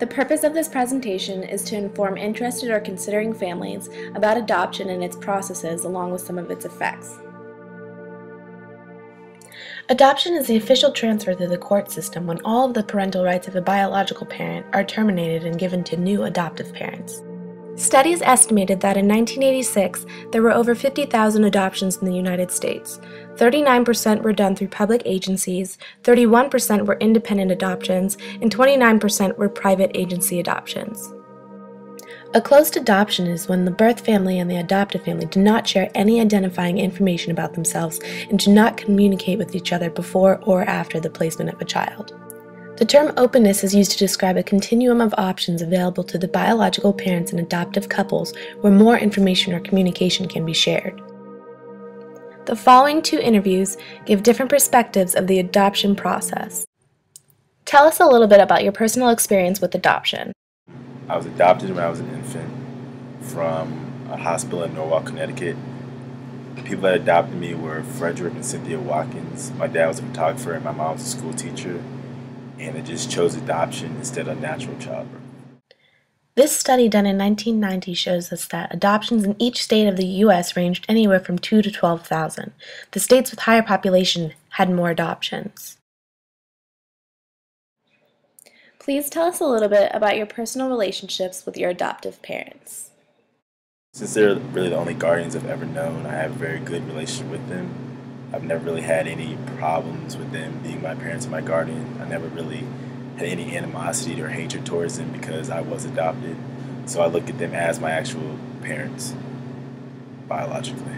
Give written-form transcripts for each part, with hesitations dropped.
The purpose of this presentation is to inform interested or considering families about adoption and its processes along with some of its effects. Adoption is the official transfer through the court system when all of the parental rights of a biological parent are terminated and given to new adoptive parents. Studies estimated that in 1986, there were over 50,000 adoptions in the United States. 39% were done through public agencies, 31% were independent adoptions, and 29% were private agency adoptions. A closed adoption is when the birth family and the adoptive family do not share any identifying information about themselves and do not communicate with each other before or after the placement of a child. The term openness is used to describe a continuum of options available to the biological parents and adoptive couples where more information or communication can be shared. The following two interviews give different perspectives of the adoption process. Tell us a little bit about your personal experience with adoption. I was adopted when I was an infant from a hospital in Norwalk, Connecticut. The people that adopted me were Frederick and Cynthia Watkins. My dad was a photographer and my mom was a school teacher, and they just chose adoption instead of natural childbirth. This study done in 1990 shows us that adoptions in each state of the U.S. ranged anywhere from 2,000 to 12,000. The states with higher population had more adoptions. Please tell us a little bit about your personal relationships with your adoptive parents. Since they're really the only guardians I've ever known, I have a very good relationship with them. I've never really had any problems with them being my parents and my guardian. I never really had any animosity or hatred towards them because I was adopted. So I look at them as my actual parents, biologically.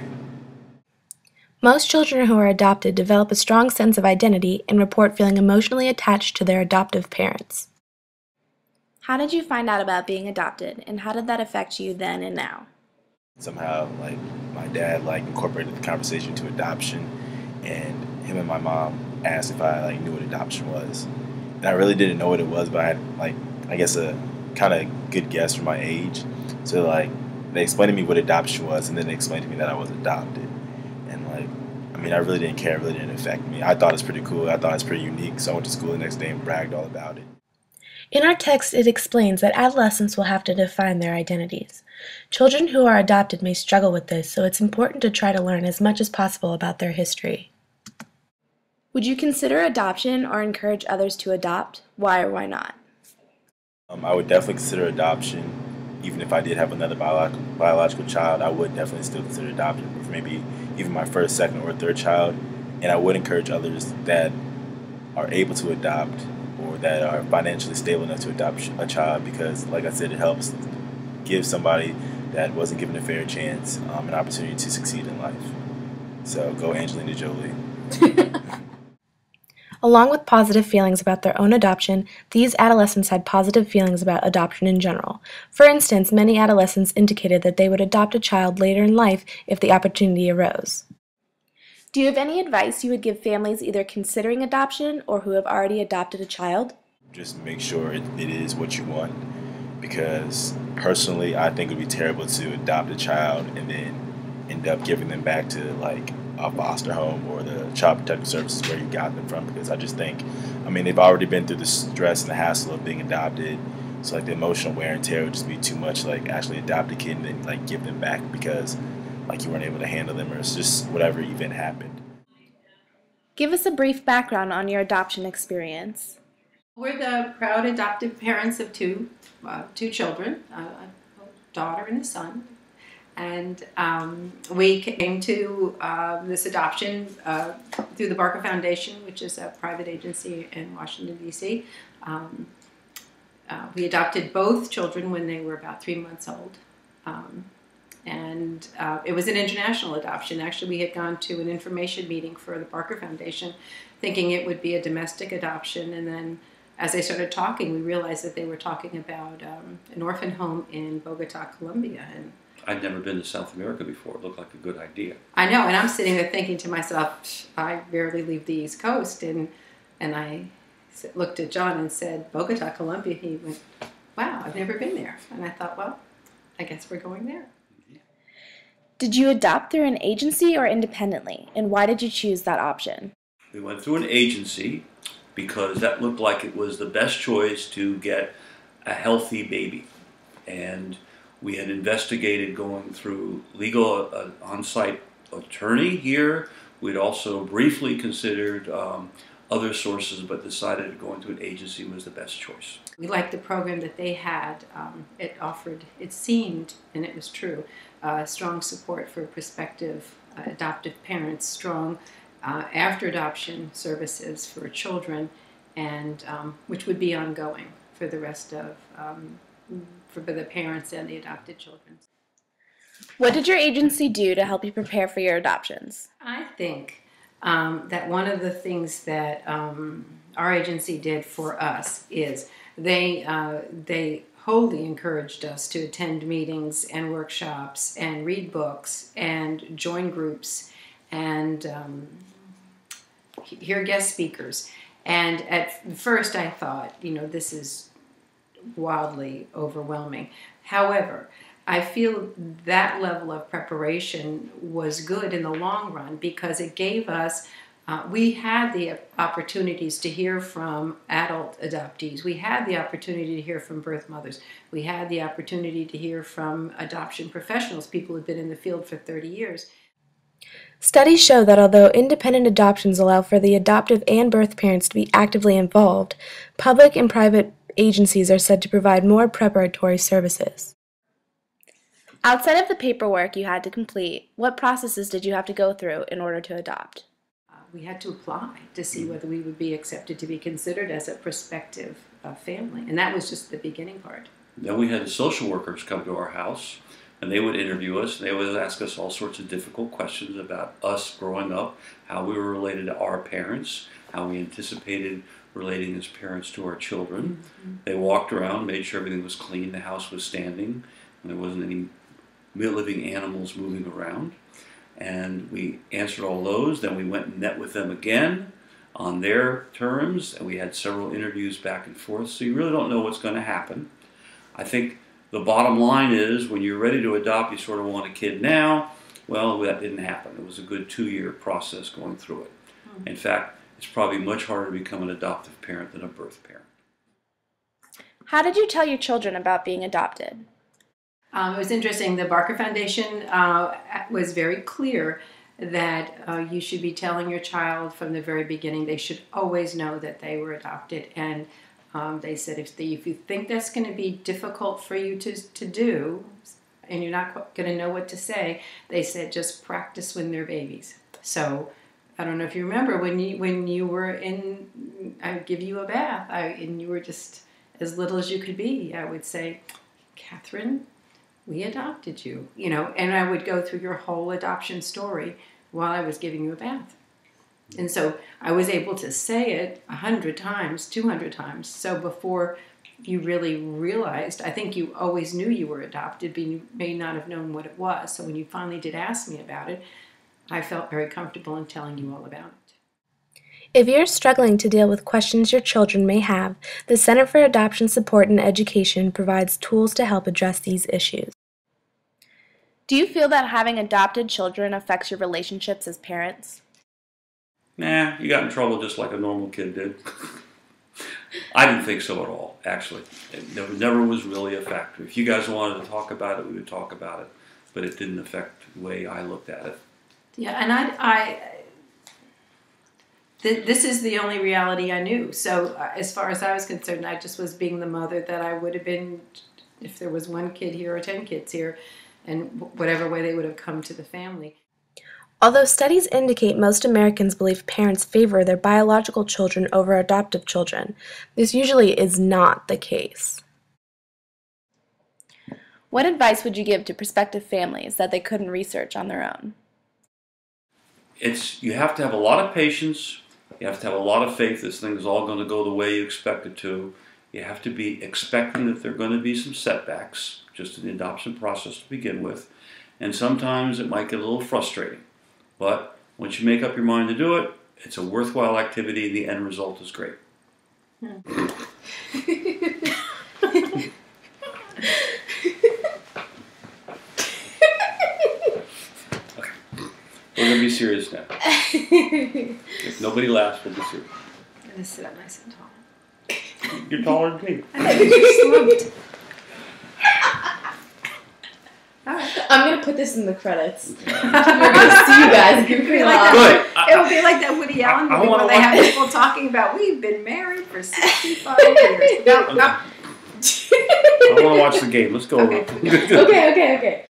Most children who are adopted develop a strong sense of identity and report feeling emotionally attached to their adoptive parents. How did you find out about being adopted, and how did that affect you then and now? Somehow, my dad incorporated the conversation to adoption, and him and my mom asked if I knew what adoption was. And I really didn't know what it was, but I had I guess a kind of good guess for my age. So they explained to me what adoption was, and then they explained to me that I was adopted. And I really didn't care. It really didn't affect me. I thought it was pretty cool. I thought it was pretty unique. So I went to school the next day and bragged all about it. In our text, it explains that adolescents will have to define their identities. Children who are adopted may struggle with this, so it's important to try to learn as much as possible about their history. Would you consider adoption or encourage others to adopt? Why or why not? I would definitely consider adoption. Even if I did have another biological child, I would definitely still consider adoption for maybe even my first, second, or third child. And I would encourage others that are able to adopt or that are financially stable enough to adopt a child because, like I said, it helps give somebody that wasn't given a fair chance an opportunity to succeed in life. So go Angelina Jolie. Along with positive feelings about their own adoption, these adolescents had positive feelings about adoption in general. For instance, many adolescents indicated that they would adopt a child later in life if the opportunity arose. Do you have any advice you would give families either considering adoption or who have already adopted a child? Just make sure it is what you want, because personally I think it would be terrible to adopt a child and then end up giving them back to a foster home or the child protective services where you got them from, because I just think, they've already been through the stress and the hassle of being adopted, so the emotional wear and tear would just be too much. Actually adopt a kid and then give them back because you weren't able to handle them, or it's just whatever event happened. Give us a brief background on your adoption experience. We're the proud adoptive parents of two children, a daughter and a son. And we came to this adoption through the Barker Foundation, which is a private agency in Washington, D.C. We adopted both children when they were about 3 months old. And it was an international adoption. Actually, we had gone to an information meeting for the Barker Foundation thinking it would be a domestic adoption. And then as they started talking, we realized that they were talking about an orphan home in Bogota, Colombia. And I'd never been to South America before. It looked like a good idea. I know, and I'm sitting there thinking to myself, I rarely leave the East Coast. And I looked at John and said, Bogota, Colombia. He went, wow, I've never been there. And I thought, well, I guess we're going there. Did you adopt through an agency or independently, and why did you choose that option? We went through an agency because that looked like it was the best choice to get a healthy baby. And we had investigated going through legal on-site attorney here. We'd also briefly considered other sources, but decided going to an agency was the best choice. We liked the program that they had. It offered, it seemed, and it was true, strong support for prospective adoptive parents, strong after adoption services for children, and which would be ongoing for the rest of, for the parents and the adopted children. What did your agency do to help you prepare for your adoptions? I think that one of the things that our agency did for us is they wholly encouraged us to attend meetings and workshops and read books and join groups and hear guest speakers. And at first I thought, you know, this is wildly overwhelming. However, I feel that level of preparation was good in the long run because it gave us, we had the opportunities to hear from adult adoptees. We had the opportunity to hear from birth mothers. We had the opportunity to hear from adoption professionals, people who've been in the field for 30 years. Studies show that although independent adoptions allow for the adoptive and birth parents to be actively involved, public and private agencies are said to provide more preparatory services. Outside of the paperwork you had to complete, what processes did you have to go through in order to adopt? We had to apply to see whether we would be accepted to be considered as a prospective family, and that was just the beginning part. Then we had the social workers come to our house, and they would interview us, and they would ask us all sorts of difficult questions about us growing up, how we were related to our parents, how we anticipated relating as parents to our children. Mm-hmm. They walked around, made sure everything was clean, the house was standing, and there wasn't any living animals moving around. And we answered all those. Then we went and met with them again on their terms, and we had several interviews back and forth, so you really don't know what's going to happen. I think the bottom line is when you're ready to adopt, you sort of want a kid now. Well, that didn't happen. It was a good 2-year process going through it. Mm-hmm. In fact, it's probably much harder to become an adoptive parent than a birth parent. How did you tell your children about being adopted? It was interesting. The Barker Foundation was very clear that you should be telling your child from the very beginning. They should always know that they were adopted. And they said if you think that's going to be difficult for you to do, and you're not going to know what to say, they said just practice when they're babies. So I don't know if you remember when you were in, I would give you a bath, and you were just as little as you could be. I would say, Catherine, we adopted you, you know, and I would go through your whole adoption story while I was giving you a bath. And so I was able to say it 100 times, 200 times. So before you really realized, I think you always knew you were adopted, but you may not have known what it was. So when you finally did ask me about it, I felt very comfortable in telling you all about it. If you're struggling to deal with questions your children may have, the Center for Adoption Support and Education provides tools to help address these issues. Do you feel that having adopted children affects your relationships as parents? Nah, you got in trouble just like a normal kid did. I didn't think so at all, actually. It never was really a factor. If you guys wanted to talk about it, we would talk about it, but it didn't affect the way I looked at it. Yeah, and this is the only reality I knew. So as far as I was concerned, I just was being the mother that I would have been if there was 1 kid here or 10 kids here, and whatever way they would have come to the family. Although studies indicate most Americans believe parents favor their biological children over adoptive children, this usually is not the case. What advice would you give to prospective families that they couldn't research on their own? You have to have a lot of patience. You have to have a lot of faith this thing is all going to go the way you expect it to. You have to be expecting that there are going to be some setbacks, just in the adoption process to begin with. And sometimes it might get a little frustrating. But once you make up your mind to do it, it's a worthwhile activity and the end result is great. Okay. We're going to be serious now. If nobody laughs, we'll be serious. I'm going to sit up nice and tall. You're taller than me. I think you slumped. All right. I'm gonna put this in the credits. We're gonna see you guys. It would be goofing like off. that. It would be like that Woody Allen I movie wanna where they have watch- people talking about we've been married for 65 years. No, no. I want to watch the game. Let's go. Okay. Okay.